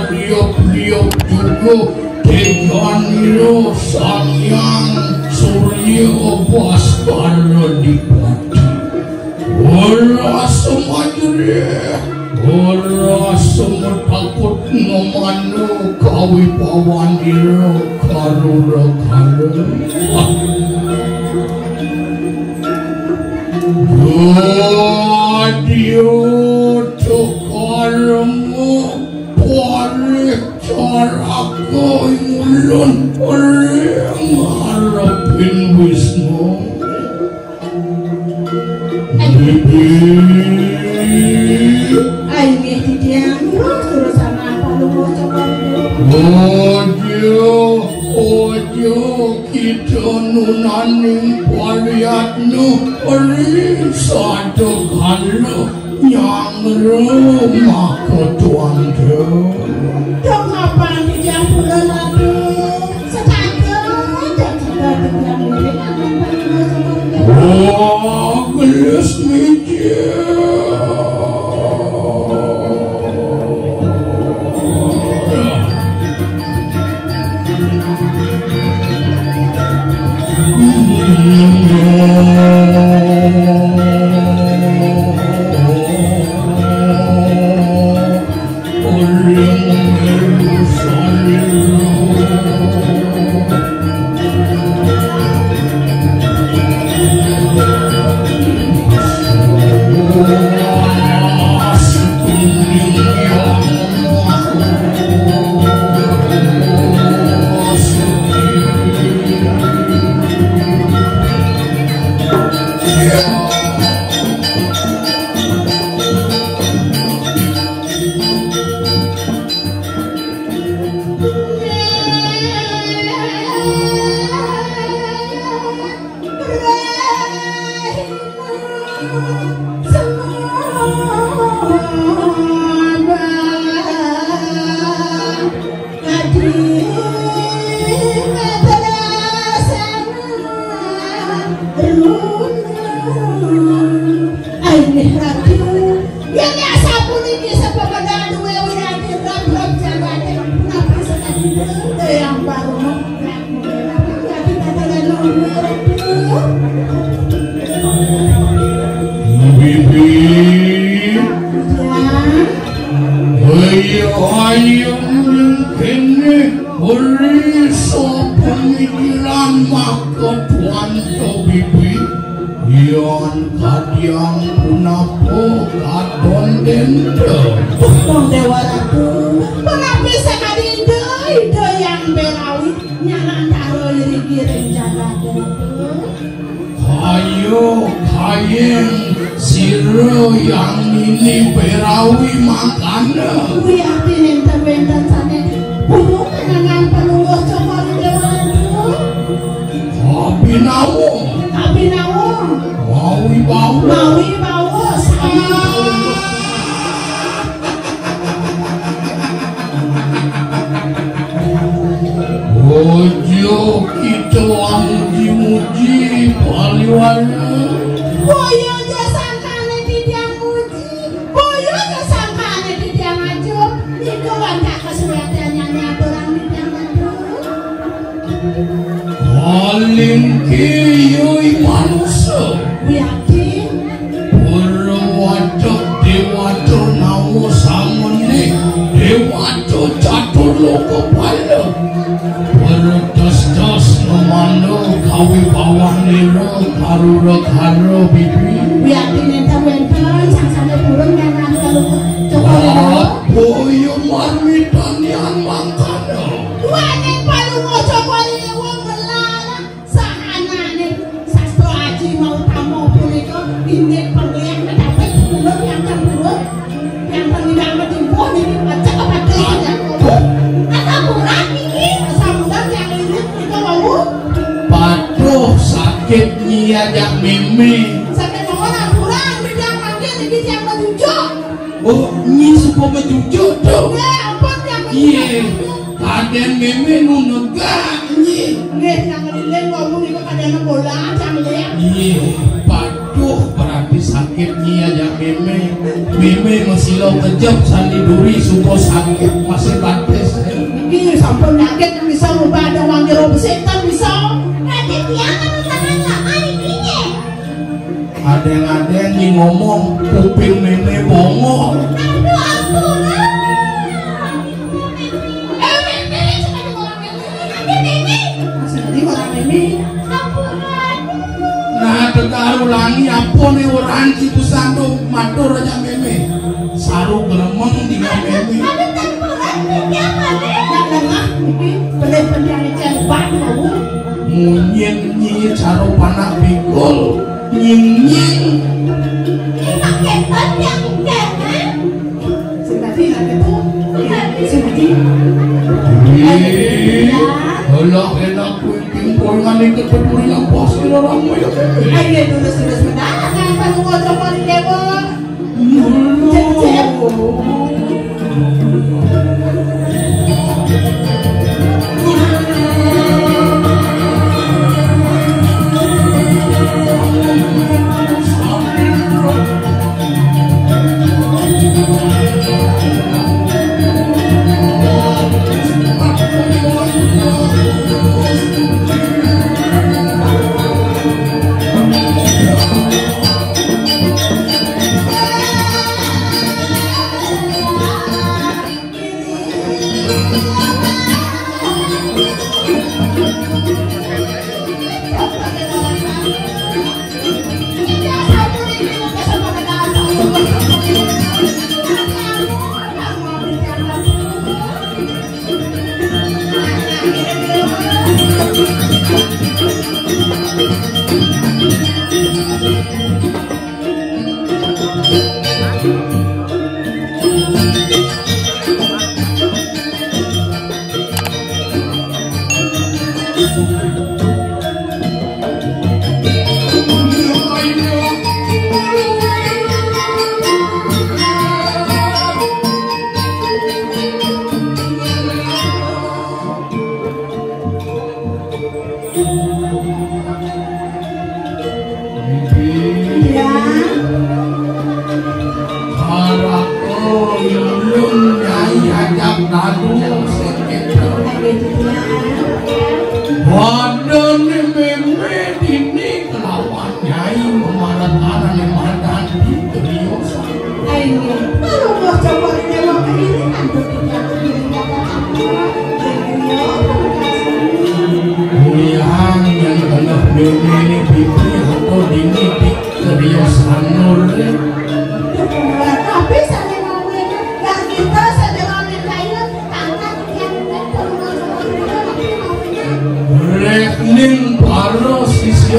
liop-liop juga Teganiro Sanyang Surya Baskara Dipati ora semajere ora semetakut ngemanu kawibawan ira karura-karura Gadio Tokarmu Parik Caraka Mulun Ngarapin Wisnu Bibi Ayo tidiang terus sama apa lu mau coba Ojo kita nunaning pariatnu Risado Hallo yang rumah ketuanku dong apa tidiang bulan lalu setakut dan sudah tidiang milik akan gelis mijir Meme masih lo kejam sandi duri suko sakit masih Meme ngomong kuping meme bongol. Aduh ampunan. Meme sengaja orang meme. Ada meme. Sengaja orang meme. Ampunan. Nah tegarulangi apa nih orang Cipusando matur aja meme. Saru gelemeng tinggal meme. Ada tempuran meme apa nih? Yang lengah meme. Bener-bener cepat kamu. Munyin nyi caro panak bikul nying pakai ban yang jangan seperti itu seperti enak enak kuing poingan ikut peduli apa sih orang mau ya ayo terus menang kan ngocok paling dewa cek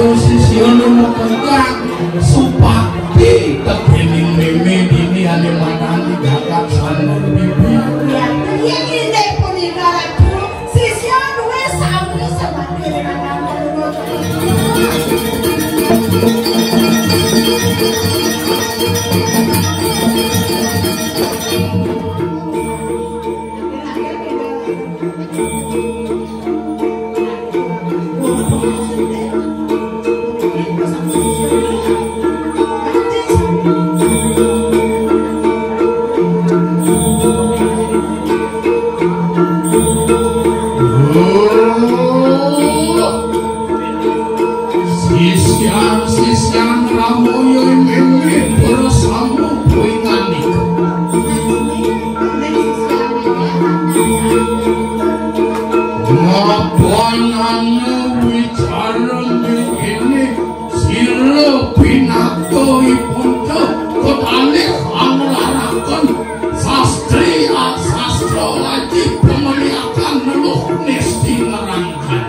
Sisya mau pegang supati kepening meme dini ane madang di jagat sanur bibi ya yang ini pun ibaratku Sisya dua sampai seperti Sisya ramoyo meme bersama poinganik ngapain bicara begini sila pinato ipunto ketalih anglarakan sastria sastra lagi pemeriakan neluh nesti ngerangkan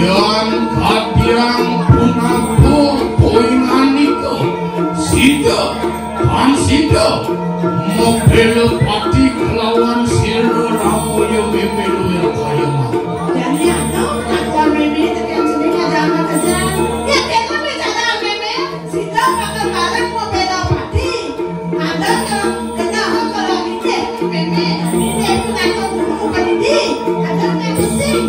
yang kadiang punaku poinganiko sida pansida mobil pati kelawan sira ramoyo mimelu yang khayangab jadi ada kakak meme tekan sini ada kerja ya kita bicara meme sida kakak bareng mau beda pati ada yang kena kalau ini meme ini punya kamu bukan ini ada yang bising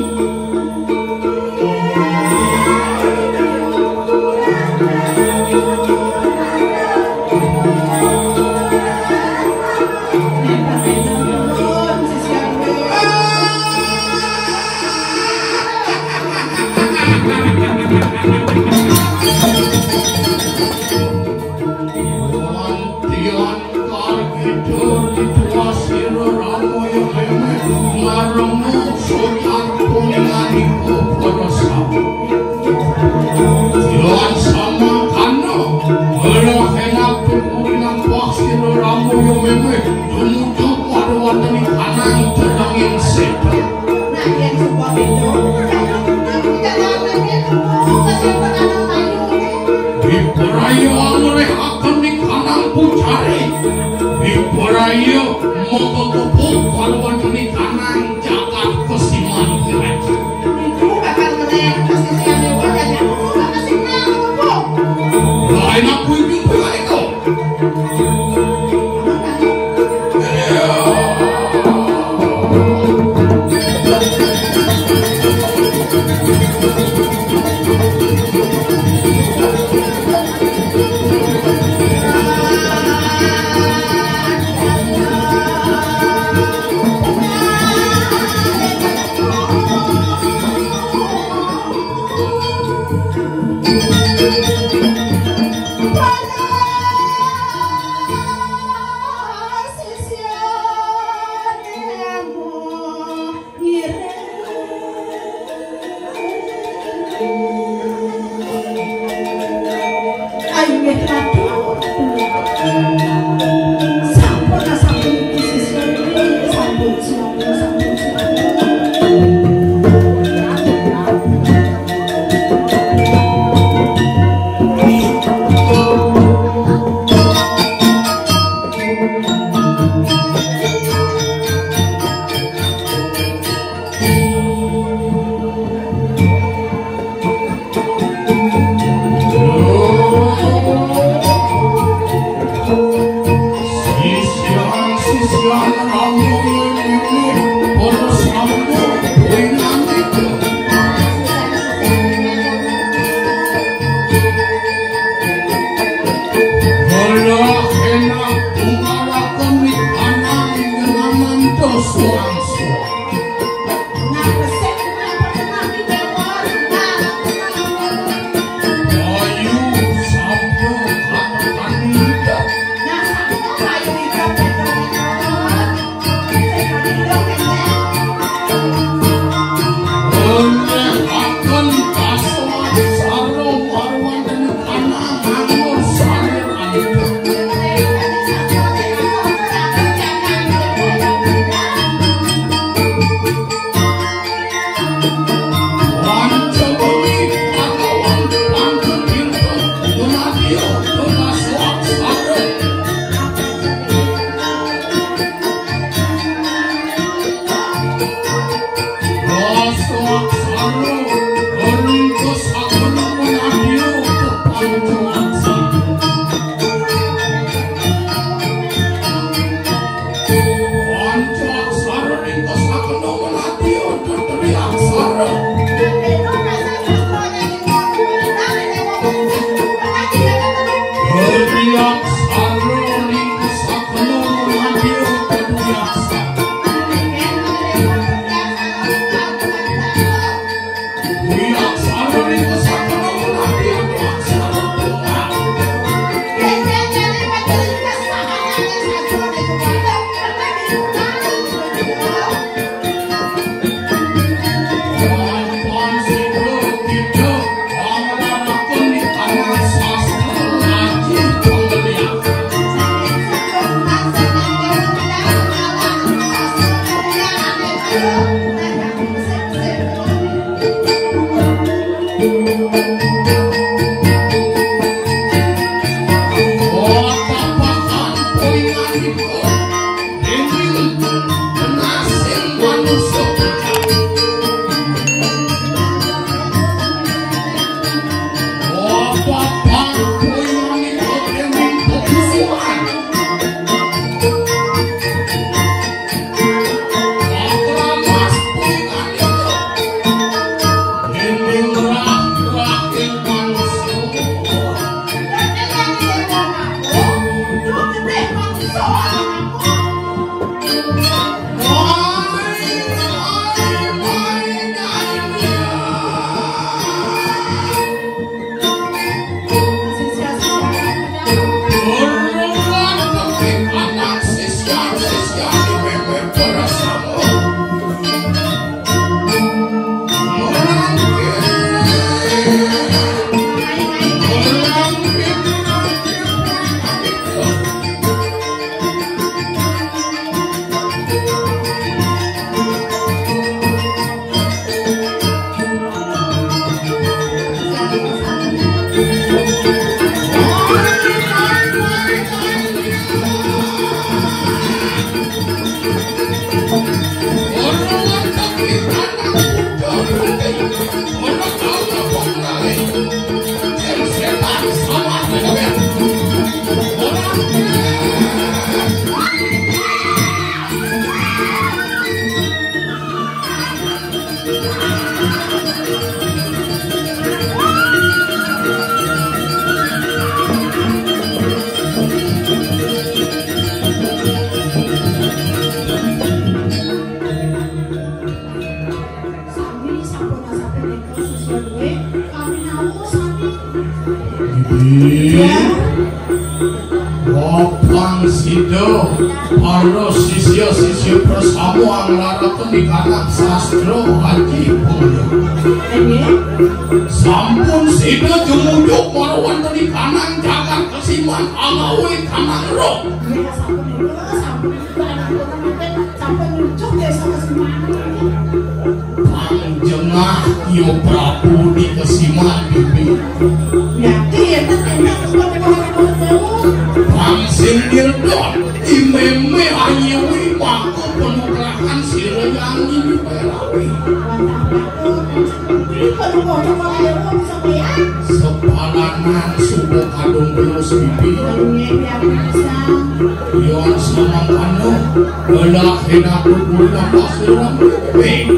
Wapang sido para sisya-sisya bersama anglaratan di kanak sastra haji pengya sampun sido jumujuk marwan di kanan jagat kesiman alawi kanan roh pangjengah yo Prabu di kesiman bibi Bangsin dirdon imeme ayewi maka penukrakan sirayang ini berawi sepalanan subuh kadung belus bibi yon samangkano belah henakut mula pasiran bibi